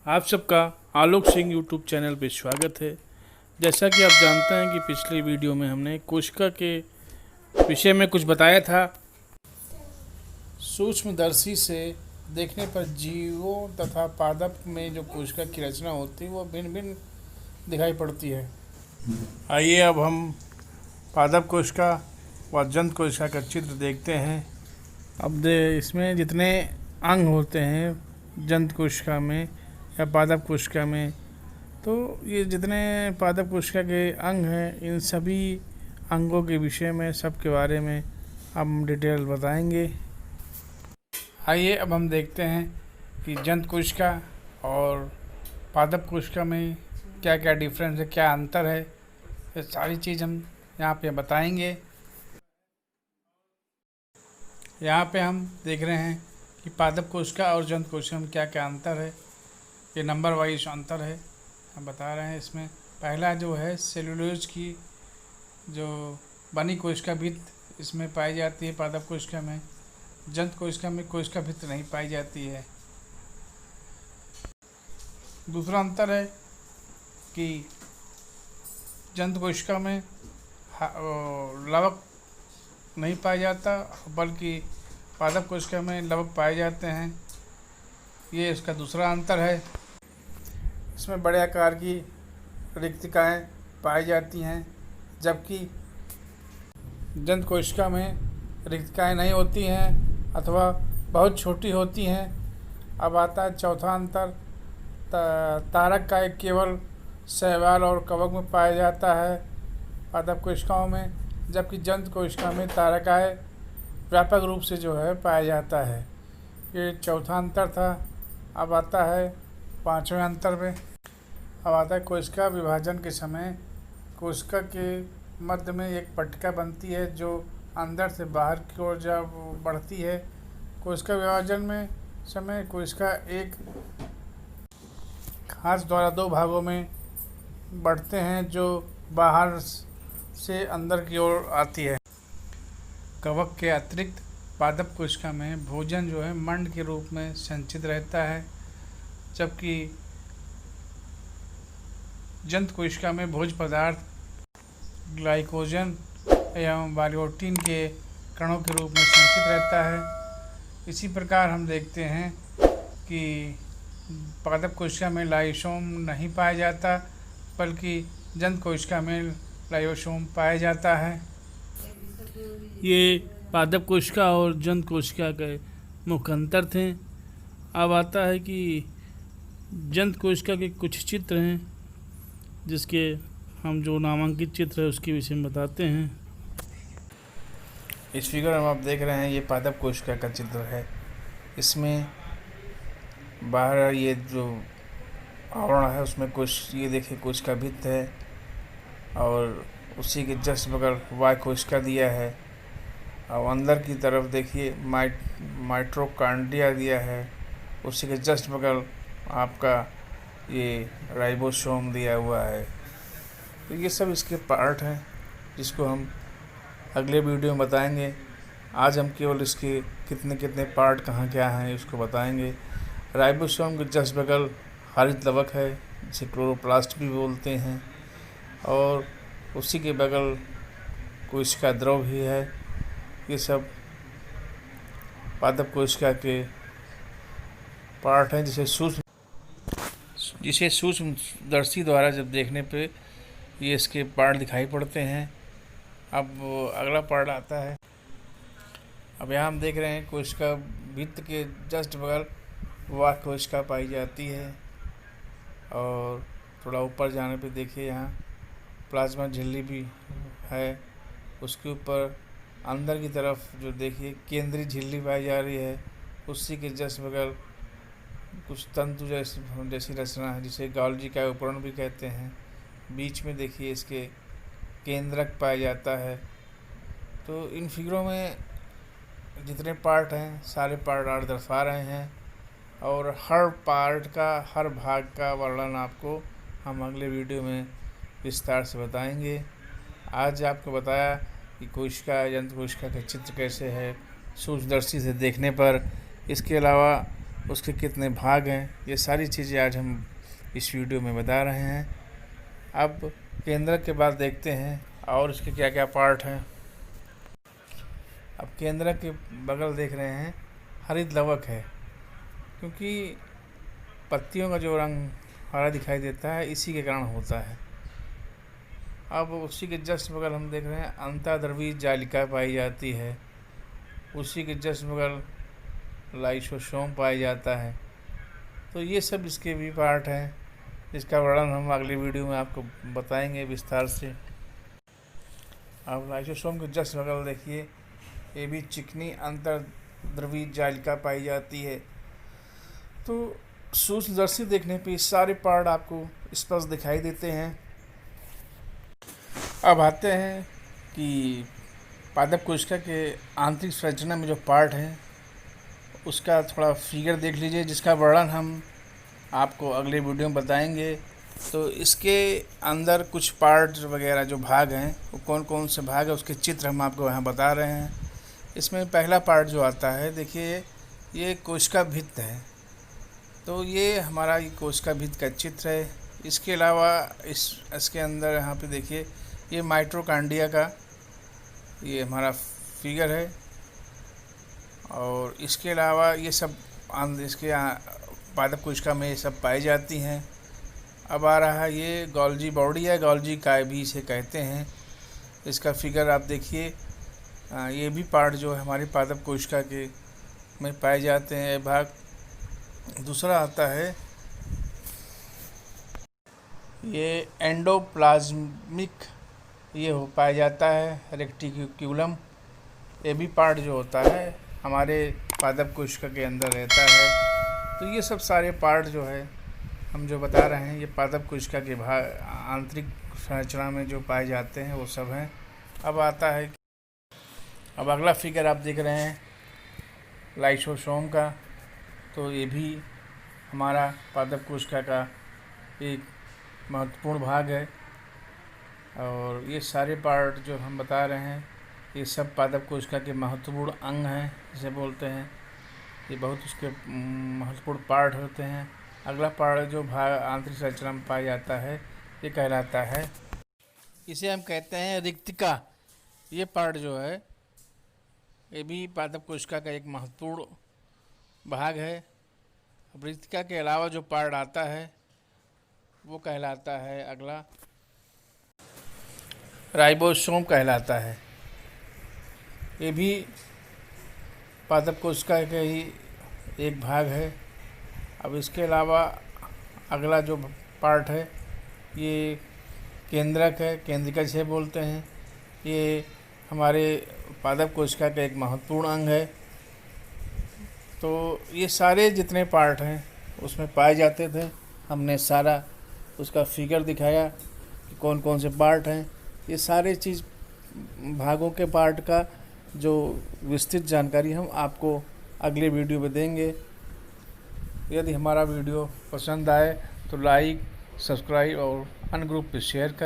आप सबका Alok Singh YouTube channel पे स्वागत है। जैसा कि आप जानते हैं कि पिछली वीडियो में हमने कोशिका के विषय में कुछ बताया था। सूक्ष्मदर्शी से देखने पर जीवों तथा पादप में जो कोशिका की रचना होती है वो भिन्न भिन्न दिखाई पड़ती है। आइए अब हम पादप कोशिका व जंत कोशिका का चित्र देखते हैं। अब इसमें जितने अंग होते हैं जंत कोशिका में या पादप कोशिका में, तो ये जितने पादप कोशिका के अंग हैं इन सभी अंगों के विषय में सबके बारे में हम डिटेल बताएंगे। आइए अब हम देखते हैं कि जंत कोशिका और पादप कोशिका में क्या क्या डिफरेंस है, क्या अंतर है, ये सारी चीज़ हम यहाँ पे बताएंगे। यहाँ पे हम देख रहे हैं कि पादप कोशिका और जंत कोशिका में क्या क्या अंतर है। ये नंबर वाइज अंतर है, हम बता रहे हैं। इसमें पहला जो है सेलुलोज की जो बनी कोशिका भित्त इसमें पाई जाती है पादप कोशिका में। जंत कोशिका में कोशिका भित्त नहीं पाई जाती है। दूसरा अंतर है कि जंत कोशिका में लवक नहीं पाया जाता, बल्कि पादप कोशिका में लवक पाए जाते हैं। ये इसका दूसरा अंतर है। इसमें बड़े आकार की रिक्तिकाएँ पाई जाती हैं, जबकि जंत कोशिका में रिक्तिकाएँ नहीं होती हैं अथवा बहुत छोटी होती हैं। अब आता है चौथा अंतर, तारक का एक केवल शैवाल और कवक में पाया जाता है पादप कोशिकाओं में, जबकि जंत कोशिका में तारकाय व्यापक रूप से जो है पाया जाता है। ये चौथा अंतर था। अब आता है पांचवें अंतर में। अब आता है कोशिका विभाजन के समय कोशिका के मध्य में एक पट्टिका बनती है जो अंदर से बाहर की ओर जब बढ़ती है। कोशिका विभाजन में समय कोशिका एक खास द्वारा दो भागों में बढ़ते हैं जो बाहर से अंदर की ओर आती है। कवक के अतिरिक्त पादप कोशिका में भोजन जो है मंड के रूप में संचित रहता है, जबकि जंत कोशिका में भोज पदार्थ ग्लाइकोजन एवं बायोटिन के कणों के रूप में संचित रहता है। इसी प्रकार हम देखते हैं कि पादप कोशिका में लाइसोम नहीं पाया जाता, बल्कि जंत कोशिका में लाइसोम पाया जाता है। ये पादप कोशिका और जंत कोशिका के मुख्य अंतर थे। अब आता है कि जंत कोशिका के कुछ चित्र हैं जिसके हम जो नामांकित चित्र है उसके विषय में बताते हैं। इस फिगर में आप देख रहे हैं ये पादप कोशिका का चित्र है। इसमें बाहर ये जो आवरण है उसमें कुछ ये देखिए कोशिका भित्त है और उसी के जस्ट बगल वाय कोशिका दिया है और अंदर की तरफ देखिए माइट्रोकांड्रिया दिया है। उसी के जस्ट बगल आपका ये राइबोसोम दिया हुआ है। तो ये सब इसके पार्ट हैं जिसको हम अगले वीडियो में बताएंगे। आज हम केवल इसके कितने कितने पार्ट कहाँ क्या हैं उसको बताएंगे। राइबोसोम के जस्ट बगल हरित लवक है जिसे क्लोरोप्लास्ट भी बोलते हैं और उसी के बगल कोशिका द्रव भी है। ये सब पादप कोशिका के पार्ट हैं जिसे सूक्ष्मदर्शी द्वारा जब देखने पे ये इसके पार्ट दिखाई पड़ते हैं। अब अगला पार्ट आता है। अब यहाँ हम देख रहे हैं कोशिका भित्त के जस्ट बगल वाह कोशिका पाई जाती है और थोड़ा ऊपर जाने पे देखिए यहाँ प्लाज्मा झिल्ली भी है। उसके ऊपर अंदर की तरफ जो देखिए केंद्रीय झिल्ली पाई जा रही है। उसी के जस्ट बगल कुछ तंतु जैसी रचना है जिसे गॉल्जी का उपकरण भी कहते हैं। बीच में देखिए इसके केंद्रक पाया जाता है। तो इन फिगरों में जितने पार्ट हैं सारे पार्ट आर्ट दर्शा रहे हैं और हर पार्ट का हर भाग का वर्णन आपको हम अगले वीडियो में विस्तार से बताएंगे। आज आपको बताया कि कोशिका जंत कोशिका का चित्र कैसे है सूक्ष्मदर्शी से देखने पर। इसके अलावा उसके कितने भाग हैं, ये सारी चीज़ें आज हम इस वीडियो में बता रहे हैं। अब केंद्रक के बाद देखते हैं और इसके क्या क्या पार्ट हैं। अब केंद्रक के बगल देख रहे हैं, हरित लवक है, क्योंकि पत्तियों का जो रंग हरा दिखाई देता है इसी के कारण होता है। अब उसी के जस्ट बगल हम देख रहे हैं अंतर्द्रवीय जालिका पाई जाती है, उसी के जस्ट बगल लाइसोसोम पाया जाता है। तो ये सब इसके भी पार्ट हैं, इसका वर्णन हम अगली वीडियो में आपको बताएंगे विस्तार से। अब लाइसोसोम के जस्ट बगल देखिए, ये भी चिकनी अंतर्द्रवीय जालिका पाई जाती है। तो सूक्ष्मदर्शी देखने पे सारे पार्ट आपको स्पष्ट दिखाई देते हैं। अब आते हैं कि पादप कोशिका के आंतरिक संरचना में जो पार्ट हैं उसका थोड़ा फिगर देख लीजिए, जिसका वर्णन हम आपको अगले वीडियो में बताएंगे। तो इसके अंदर कुछ पार्ट वगैरह जो भाग हैं वो कौन कौन से भाग है उसके चित्र हम आपको यहाँ बता रहे हैं। इसमें पहला पार्ट जो आता है, देखिए ये कोशिका भित्त है। तो ये हमारा ये कोशिका भित्त का चित्र है। इसके अलावा इसके अंदर यहाँ पे देखिए ये माइटोकॉन्ड्रिया का ये हमारा फिगर है। और इसके अलावा ये सब इसके पादप कोशिका में ये सब पाई जाती हैं। अब आ रहा है ये गोल्जी बॉडी है, गोल्जी काय भी इसे कहते हैं। इसका फिगर आप देखिए, ये भी पार्ट जो है हमारी पादप कोशिका के में पाए जाते हैं भाग। दूसरा आता है ये एंडोप्लाज्मिक, ये हो पाया जाता है रेक्टिक्यूलम। ये भी पार्ट जो होता है हमारे पादप कोशिका के अंदर रहता है। तो ये सब सारे पार्ट जो है हम जो बता रहे हैं ये पादप कोशिका के भाग आंतरिक संरचना में जो पाए जाते हैं वो सब हैं। अब आता है, अब अगला फिगर आप देख रहे हैं लाइसोसोम का। तो ये भी हमारा पादप कोशिका का एक महत्वपूर्ण भाग है। और ये सारे पार्ट जो हम बता रहे हैं ये सब पादप कोशिका के महत्वपूर्ण अंग हैं, जिसे बोलते हैं। ये बहुत उसके महत्वपूर्ण पार्ट होते हैं। अगला पार्ट जो भाग आंतरिक संरचना में पाया जाता है ये कहलाता है, इसे हम कहते हैं रिक्तिका। ये पार्ट जो है ये भी पादप कोशिका का एक महत्वपूर्ण भाग है। अब रिक्तिका के अलावा जो पार्ट आता है वो कहलाता है अगला राइबोसोम कहलाता है। ये भी पादप कोशिका का ही एक भाग है। अब इसके अलावा अगला जो पार्ट है ये केंद्रक है, केंद्रिका जिसे बोलते हैं। ये हमारे पादप कोशिका का एक महत्वपूर्ण अंग है। तो ये सारे जितने पार्ट हैं उसमें पाए जाते थे। हमने सारा उसका फिगर दिखाया कि कौन कौन से पार्ट हैं। ये सारे चीज़ भागों के पार्ट का जो विस्तृत जानकारी हम आपको अगले वीडियो में देंगे। यदि हमारा वीडियो पसंद आए तो लाइक, सब्सक्राइब और अन्य ग्रुप पे शेयर करें।